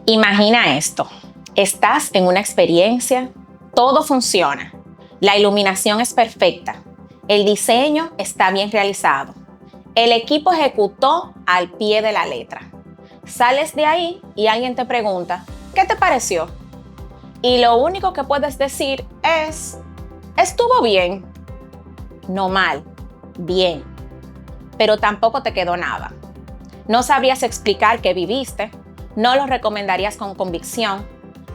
Imagina esto, estás en una experiencia, todo funciona, la iluminación es perfecta, el diseño está bien realizado, el equipo ejecutó al pie de la letra. Sales de ahí y alguien te pregunta, ¿qué te pareció? Y lo único que puedes decir es, estuvo bien, no mal, bien, pero tampoco te quedó nada. No sabrías explicar qué viviste, no lo recomendarías con convicción,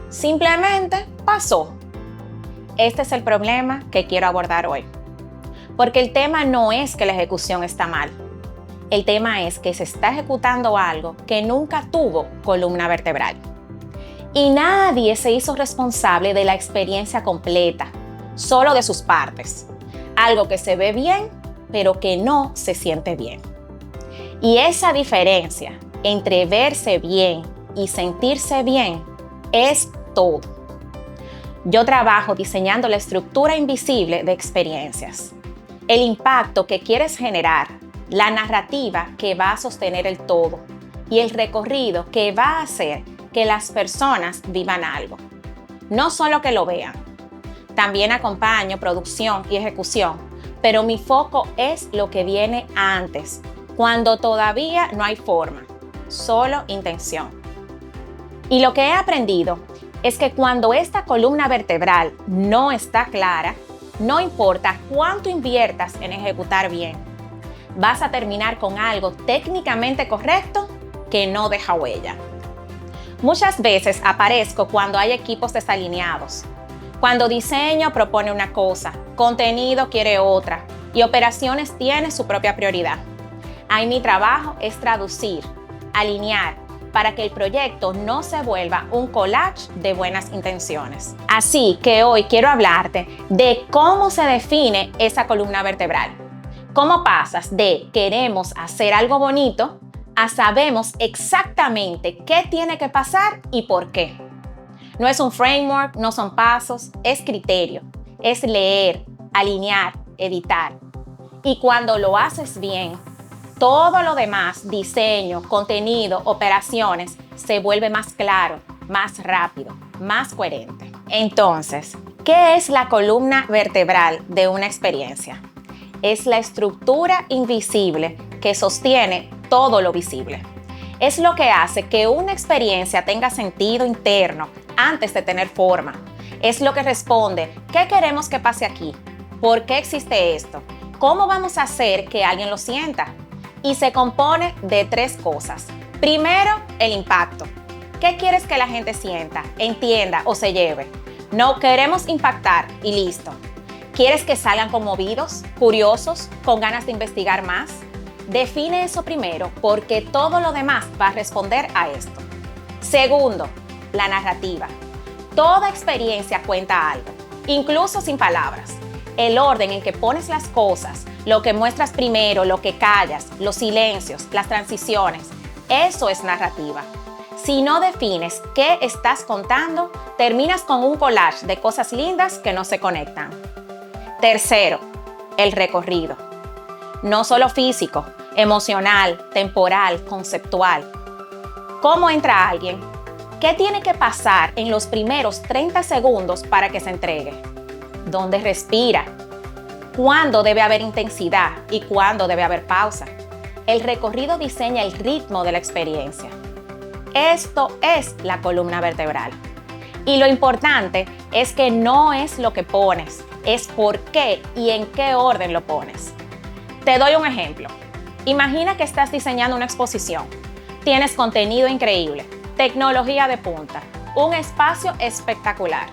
simplemente pasó. Este es el problema que quiero abordar hoy. Porque el tema no es que la ejecución está mal. El tema es que se está ejecutando algo que nunca tuvo columna vertebral. Y nadie se hizo responsable de la experiencia completa, solo de sus partes. Algo que se ve bien, pero que no se siente bien. Y esa diferencia entre verse bien y sentirse bien es todo. Yo trabajo diseñando la estructura invisible de experiencias, el impacto que quieres generar, la narrativa que va a sostener el todo y el recorrido que va a hacer que las personas vivan algo. No solo que lo vean. También acompaño producción y ejecución, pero mi foco es lo que viene antes, cuando todavía no hay forma, solo intención. Y lo que he aprendido es que cuando esta columna vertebral no está clara, no importa cuánto inviertas en ejecutar bien, vas a terminar con algo técnicamente correcto que no deja huella. Muchas veces aparezco cuando hay equipos desalineados, cuando diseño propone una cosa, contenido quiere otra y operaciones tiene su propia prioridad. Ahí mi trabajo es traducir, alinear, para que el proyecto no se vuelva un collage de buenas intenciones. Así que hoy quiero hablarte de cómo se define esa columna vertebral. Cómo pasas de queremos hacer algo bonito a sabemos exactamente qué tiene que pasar y por qué. No es un framework, no son pasos, es criterio. Es leer, alinear, editar. Y cuando lo haces bien, todo lo demás, diseño, contenido, operaciones, se vuelve más claro, más rápido, más coherente. Entonces, ¿qué es la columna vertebral de una experiencia? Es la estructura invisible que sostiene todo lo visible. Es lo que hace que una experiencia tenga sentido interno antes de tener forma. Es lo que responde, ¿qué queremos que pase aquí? ¿Por qué existe esto? ¿Cómo vamos a hacer que alguien lo sienta? Y se compone de tres cosas. Primero, el impacto. ¿Qué quieres que la gente sienta, entienda o se lleve? No queremos impactar y listo. ¿Quieres que salgan conmovidos, curiosos, con ganas de investigar más? Define eso primero porque todo lo demás va a responder a esto. Segundo, la narrativa. Toda experiencia cuenta algo, incluso sin palabras. El orden en que pones las cosas, lo que muestras primero, lo que callas, los silencios, las transiciones, eso es narrativa. Si no defines qué estás contando, terminas con un collage de cosas lindas que no se conectan. Tercero, el recorrido. No solo físico, emocional, temporal, conceptual. ¿Cómo entra alguien? ¿Qué tiene que pasar en los primeros 30 segundos para que se entregue? ¿Dónde respira? ¿Cuándo debe haber intensidad y cuándo debe haber pausa? El recorrido diseña el ritmo de la experiencia. Esto es la columna vertebral. Y lo importante es que no es lo que pones, es por qué y en qué orden lo pones. Te doy un ejemplo. Imagina que estás diseñando una exposición. Tienes contenido increíble, tecnología de punta, un espacio espectacular.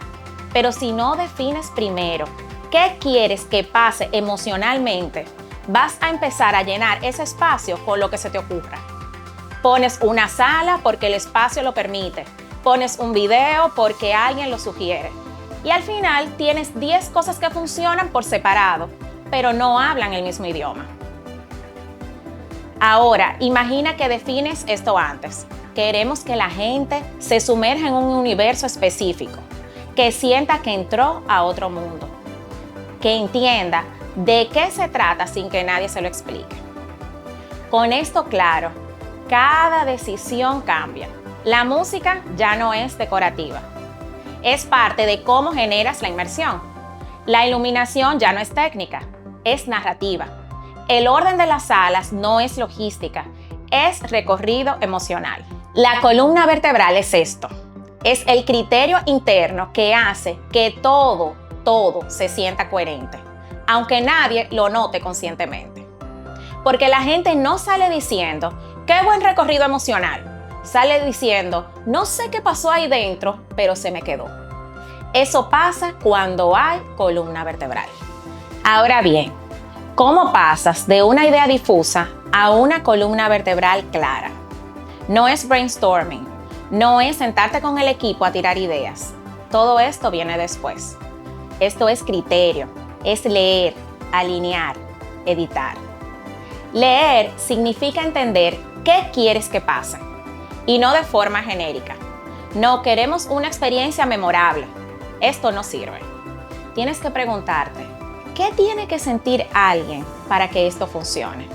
Pero si no defines primero qué quieres que pase emocionalmente, vas a empezar a llenar ese espacio con lo que se te ocurra. Pones una sala porque el espacio lo permite. Pones un video porque alguien lo sugiere. Y al final tienes 10 cosas que funcionan por separado, pero no hablan el mismo idioma. Ahora, imagina que defines esto antes. Queremos que la gente se sumerja en un universo específico, que sienta que entró a otro mundo, que entienda de qué se trata sin que nadie se lo explique. Con esto claro, cada decisión cambia. La música ya no es decorativa. Es parte de cómo generas la inmersión. La iluminación ya no es técnica, es narrativa. El orden de las salas no es logística, es recorrido emocional. La columna vertebral es esto. Es el criterio interno que hace que todo se sienta coherente, aunque nadie lo note conscientemente. Porque la gente no sale diciendo, ¡qué buen recorrido emocional! Sale diciendo, no sé qué pasó ahí dentro, pero se me quedó. Eso pasa cuando hay columna vertebral. Ahora bien, ¿cómo pasas de una idea difusa a una columna vertebral clara? No es brainstorming, no es sentarte con el equipo a tirar ideas. Todo esto viene después. Esto es criterio, es leer, alinear, editar. Leer significa entender qué quieres que pase, y no de forma genérica. No queremos una experiencia memorable. Esto no sirve. Tienes que preguntarte, ¿qué tiene que sentir alguien para que esto funcione?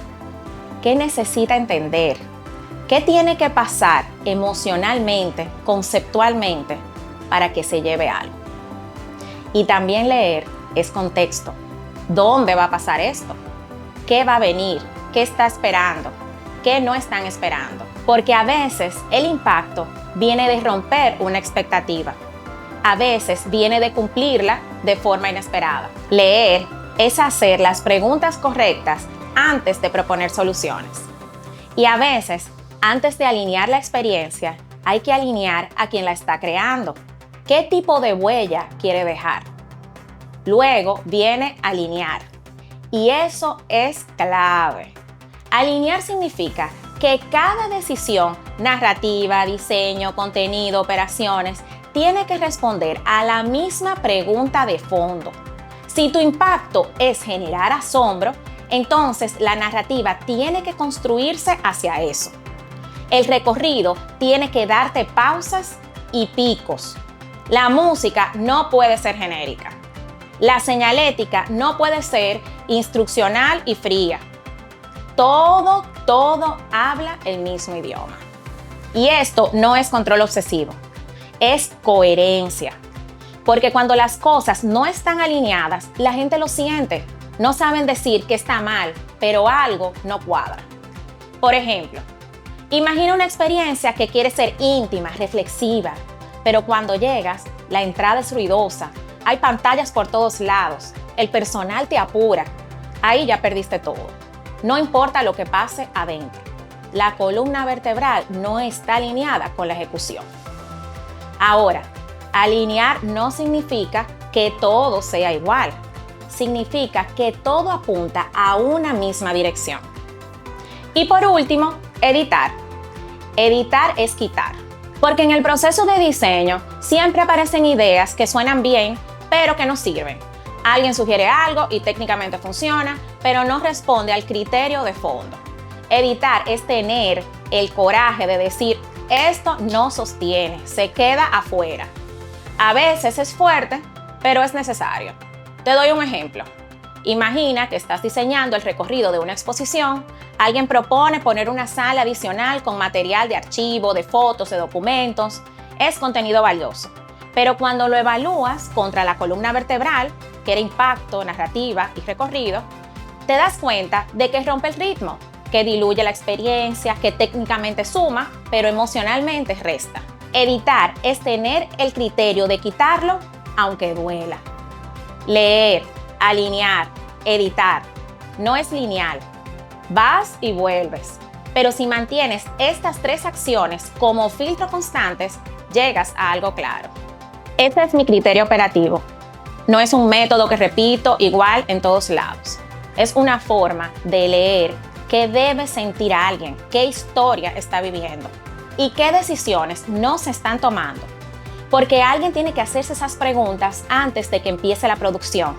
¿Qué necesita entender? ¿Qué tiene que pasar emocionalmente, conceptualmente, para que se lleve algo? Y también leer es contexto. ¿Dónde va a pasar esto? ¿Qué va a venir? ¿Qué está esperando? ¿Qué no están esperando? Porque a veces el impacto viene de romper una expectativa. A veces viene de cumplirla de forma inesperada. Leer es hacer las preguntas correctas antes de proponer soluciones. Y a veces, antes de alinear la experiencia, hay que alinear a quien la está creando. ¿Qué tipo de huella quiere dejar? Luego viene alinear. Y eso es clave. Alinear significa que cada decisión, narrativa, diseño, contenido, operaciones, tiene que responder a la misma pregunta de fondo. Si tu impacto es generar asombro, entonces la narrativa tiene que construirse hacia eso. El recorrido tiene que darte pausas y picos. La música no puede ser genérica. La señalética no puede ser instruccional y fría. Todo habla el mismo idioma. Y esto no es control obsesivo, es coherencia. Porque cuando las cosas no están alineadas, la gente lo siente. No saben decir que está mal, pero algo no cuadra. Por ejemplo, imagina una experiencia que quiere ser íntima, reflexiva, pero cuando llegas, la entrada es ruidosa, hay pantallas por todos lados, el personal te apura. Ahí ya perdiste todo. No importa lo que pase adentro. La columna vertebral no está alineada con la ejecución. Ahora, alinear no significa que todo sea igual. Significa que todo apunta a una misma dirección. Y por último, editar. Editar es quitar. Porque en el proceso de diseño siempre aparecen ideas que suenan bien, pero que no sirven. Alguien sugiere algo y técnicamente funciona, pero no responde al criterio de fondo. Editar es tener el coraje de decir, esto no sostiene, se queda afuera. A veces es fuerte, pero es necesario. Te doy un ejemplo. Imagina que estás diseñando el recorrido de una exposición, alguien propone poner una sala adicional con material de archivo, de fotos, de documentos. Es contenido valioso. Pero cuando lo evalúas contra la columna vertebral, que era impacto, narrativa y recorrido, te das cuenta de que rompe el ritmo, que diluye la experiencia, que técnicamente suma, pero emocionalmente resta. Editar es tener el criterio de quitarlo, aunque duela. Leer, alinear, editar, no es lineal. Vas y vuelves. Pero si mantienes estas tres acciones como filtro constantes, llegas a algo claro. Este es mi criterio operativo. No es un método que repito igual en todos lados. Es una forma de leer qué debe sentir alguien, qué historia está viviendo y qué decisiones no se están tomando. Porque alguien tiene que hacerse esas preguntas antes de que empiece la producción.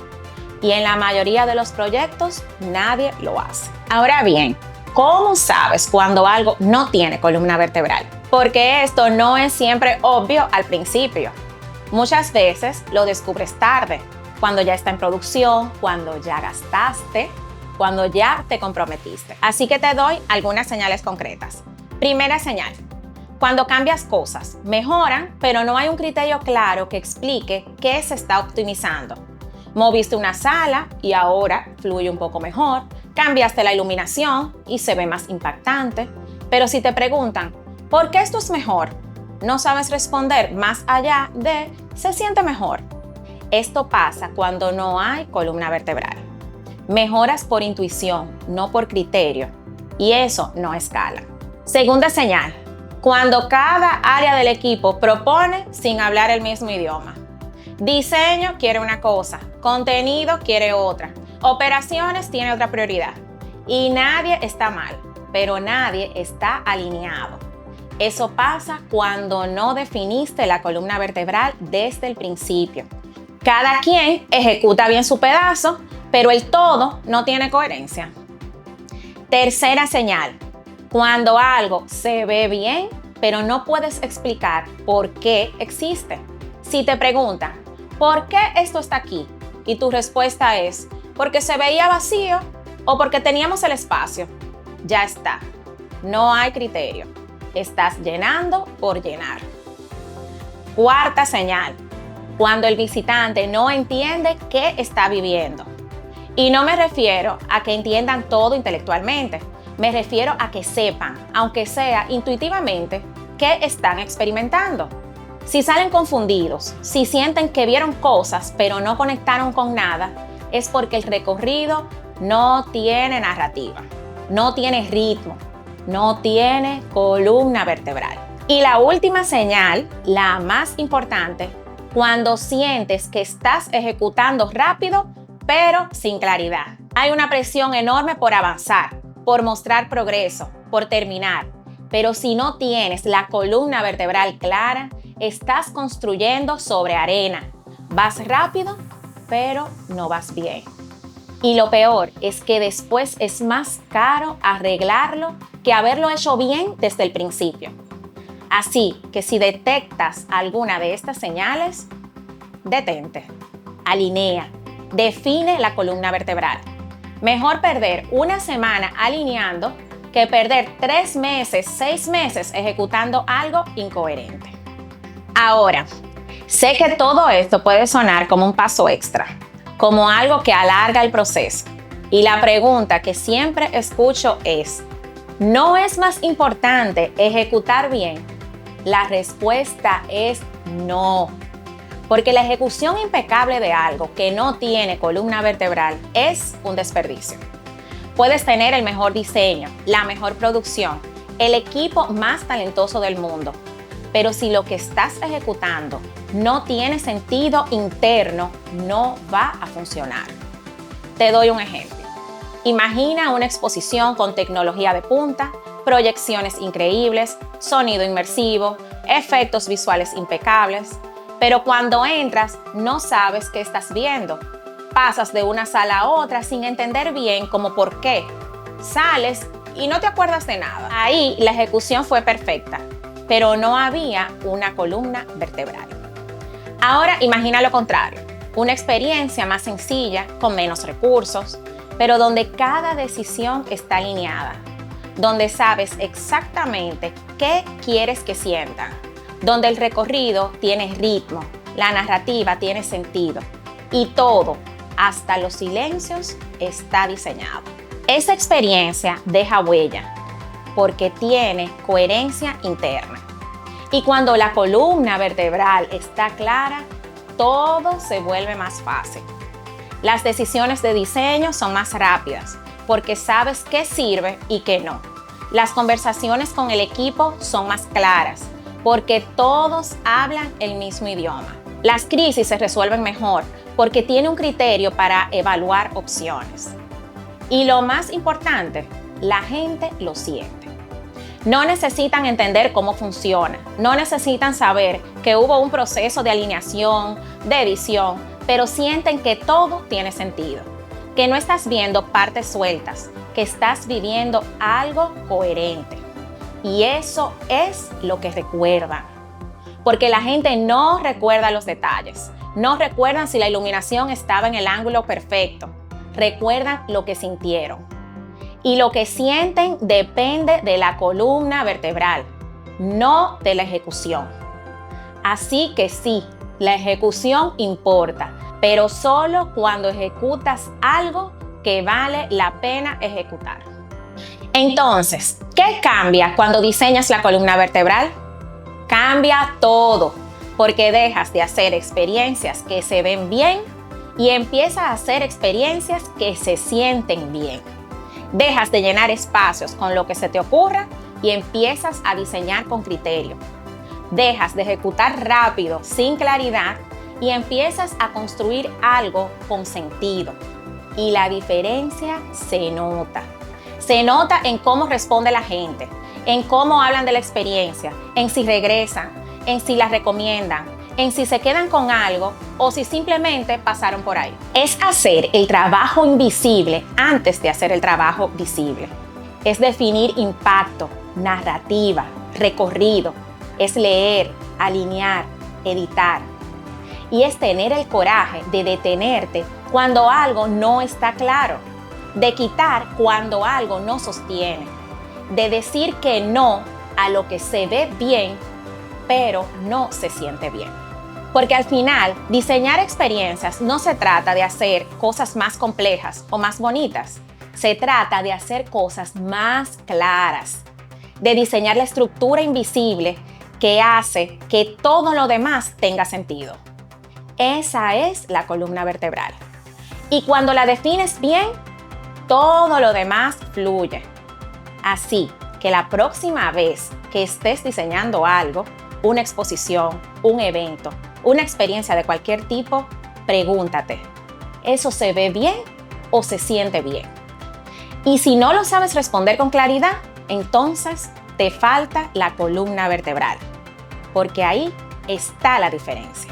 Y en la mayoría de los proyectos, nadie lo hace. Ahora bien, ¿cómo sabes cuando algo no tiene columna vertebral? Porque esto no es siempre obvio al principio. Muchas veces lo descubres tarde, cuando ya está en producción, cuando ya gastaste, cuando ya te comprometiste. Así que te doy algunas señales concretas. Primera señal, Cuando cambias cosas, mejoran, pero no hay un criterio claro que explique qué se está optimizando. Moviste una sala y ahora fluye un poco mejor. Cambiaste la iluminación y se ve más impactante. Pero si te preguntan, ¿por qué esto es mejor? No sabes responder más allá de se siente mejor. Esto pasa cuando no hay columna vertebral. Mejoras por intuición, no por criterio. Y eso no escala. Segunda señal. Cuando cada área del equipo propone sin hablar el mismo idioma. Diseño quiere una cosa, contenido quiere otra, operaciones tiene otra prioridad. Y nadie está mal, pero nadie está alineado. Eso pasa cuando no definiste la columna vertebral desde el principio. Cada quien ejecuta bien su pedazo, pero el todo no tiene coherencia. Tercera señal. Cuando algo se ve bien, pero no puedes explicar por qué existe. Si te preguntan, ¿por qué esto está aquí? Y tu respuesta es, porque se veía vacío o porque teníamos el espacio. Ya está. No hay criterio. Estás llenando por llenar. Cuarta señal. Cuando el visitante no entiende qué está viviendo. Y no me refiero a que entiendan todo intelectualmente. Me refiero a que sepan, aunque sea intuitivamente, qué están experimentando. Si salen confundidos, si sienten que vieron cosas pero no conectaron con nada, es porque el recorrido no tiene narrativa, no tiene ritmo, no tiene columna vertebral. Y la última señal, la más importante, cuando sientes que estás ejecutando rápido pero sin claridad. Hay una presión enorme por avanzar, por mostrar progreso, por terminar. Pero si no tienes la columna vertebral clara, estás construyendo sobre arena. Vas rápido, pero no vas bien. Y lo peor es que después es más caro arreglarlo que haberlo hecho bien desde el principio. Así que si detectas alguna de estas señales, detente, alinea, define la columna vertebral. Mejor perder una semana alineando que perder 3 meses, 6 meses ejecutando algo incoherente. Ahora, sé que todo esto puede sonar como un paso extra, como algo que alarga el proceso. Y la pregunta que siempre escucho es, ¿no es más importante ejecutar bien? La respuesta es no. Porque la ejecución impecable de algo que no tiene columna vertebral es un desperdicio. Puedes tener el mejor diseño, la mejor producción, el equipo más talentoso del mundo, pero si lo que estás ejecutando no tiene sentido interno, no va a funcionar. Te doy un ejemplo. Imagina una exposición con tecnología de punta, proyecciones increíbles, sonido inmersivo, efectos visuales impecables. Pero cuando entras, no sabes qué estás viendo. Pasas de una sala a otra sin entender bien cómo por qué. Sales y no te acuerdas de nada. Ahí la ejecución fue perfecta, pero no había una columna vertebral. Ahora imagina lo contrario. Una experiencia más sencilla, con menos recursos, pero donde cada decisión está alineada. Donde sabes exactamente qué quieres que sientan. Donde el recorrido tiene ritmo, la narrativa tiene sentido y todo, hasta los silencios, está diseñado. Esa experiencia deja huella porque tiene coherencia interna. Y cuando la columna vertebral está clara, todo se vuelve más fácil. Las decisiones de diseño son más rápidas porque sabes qué sirve y qué no. Las conversaciones con el equipo son más claras porque todos hablan el mismo idioma. Las crisis se resuelven mejor porque tiene un criterio para evaluar opciones. Y lo más importante, la gente lo siente. No necesitan entender cómo funciona, no necesitan saber que hubo un proceso de alineación, de edición, pero sienten que todo tiene sentido, que no estás viendo partes sueltas, que estás viviendo algo coherente. Y eso es lo que recuerdan. Porque la gente no recuerda los detalles. No recuerdan si la iluminación estaba en el ángulo perfecto. Recuerdan lo que sintieron. Y lo que sienten depende de la columna vertebral. no de la ejecución. Así que sí, la ejecución importa, pero solo cuando ejecutas algo que vale la pena ejecutar. Entonces, ¿qué cambia cuando diseñas la columna vertebral? Cambia todo, porque dejas de hacer experiencias que se ven bien y empiezas a hacer experiencias que se sienten bien. Dejas de llenar espacios con lo que se te ocurra y empiezas a diseñar con criterio. Dejas de ejecutar rápido, sin claridad, y empiezas a construir algo con sentido. Y la diferencia se nota. Se nota en cómo responde la gente, en cómo hablan de la experiencia, en si regresan, en si la recomiendan, en si se quedan con algo o si simplemente pasaron por ahí. Es hacer el trabajo invisible antes de hacer el trabajo visible. Es definir impacto, narrativa, recorrido. Es leer, alinear, editar. Y es tener el coraje de detenerte cuando algo no está claro, de quitar cuando algo no sostiene, de decir que no a lo que se ve bien, pero no se siente bien. Porque al final, diseñar experiencias no se trata de hacer cosas más complejas o más bonitas. Se trata de hacer cosas más claras, de diseñar la estructura invisible que hace que todo lo demás tenga sentido. Esa es la columna vertebral. Y cuando la defines bien, todo lo demás fluye. Así que la próxima vez que estés diseñando algo, una exposición, un evento, una experiencia de cualquier tipo, pregúntate, ¿eso se ve bien o se siente bien? Y si no lo sabes responder con claridad, entonces te falta la columna vertebral, porque ahí está la diferencia.